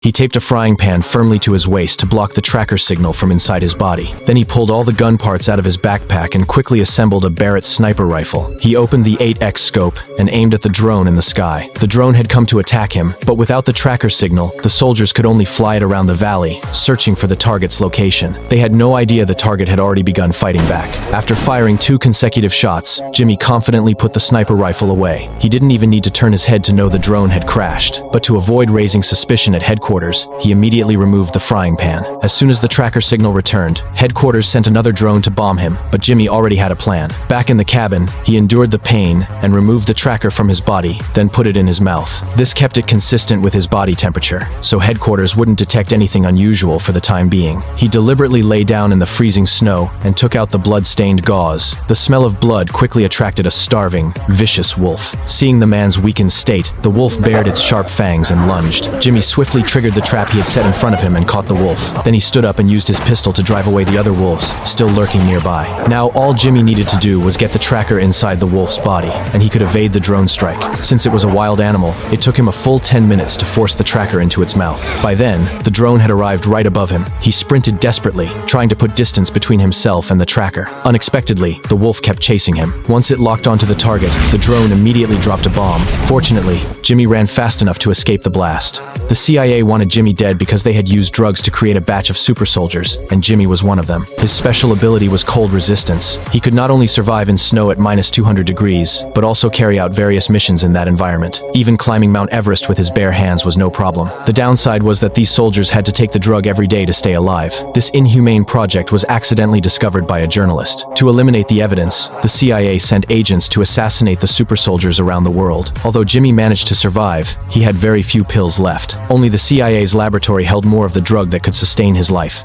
He taped a frying pan firmly to his waist to block the tracker signal from inside his body. Then he pulled all the gun parts out of his backpack and quickly assembled a Barrett sniper rifle. He opened the 8x scope and aimed at the drone in the sky. The drone had come to attack him, but without the tracker signal, the soldiers could only fly it around the valley, searching for the target's location. They had no idea the target had already begun fighting back. After firing 2 consecutive shots, Jimmy confidently put the sniper rifle away. He didn't even need to turn his head to know the drone had crashed, but to avoid raising suspicion at headquarters, he immediately removed the frying pan. As soon as the tracker signal returned, headquarters sent another drone to bomb him, but Jimmy already had a plan. Back in the cabin, he endured the pain and removed the tracker from his body, then put it in his mouth. This kept it consistent with his body temperature, so headquarters wouldn't detect anything unusual for the time being. He deliberately lay down in the freezing snow and took out the blood-stained gauze. The smell of blood quickly attracted a starving, vicious wolf. Seeing the man's weakened state, the wolf bared its sharp fangs and lunged. Jimmy swiftly triggered the trap he had set in front of him and caught the wolf. Then he stood up and used his pistol to drive away the other wolves, still lurking nearby. Now all Jimmy needed to do was get the tracker inside the wolf's body, and he could evade the drone strike. Since it was a wild animal, it took him a full 10 minutes to force the tracker into its mouth. By then, the drone had arrived right above him. He sprinted desperately, trying to put distance between himself and the tracker. Unexpectedly, the wolf kept chasing him. Once it locked onto the target, the drone immediately dropped a bomb. Fortunately, Jimmy ran fast enough to escape the blast. The CIA wanted Jimmy dead because they had used drugs to create a batch of super soldiers, and Jimmy was one of them. His special ability was cold resistance. He could not only survive in snow at -200 degrees, but also carry out various missions in that environment. Even climbing Mount Everest with his bare hands was no problem. The downside was that these soldiers had to take the drug every day to stay alive. This inhumane project was accidentally discovered by a journalist. To eliminate the evidence, the CIA sent agents to assassinate the super soldiers around the world. Although Jimmy managed to survive, he had very few pills left. Only the CIA's laboratory held more of the drug that could sustain his life.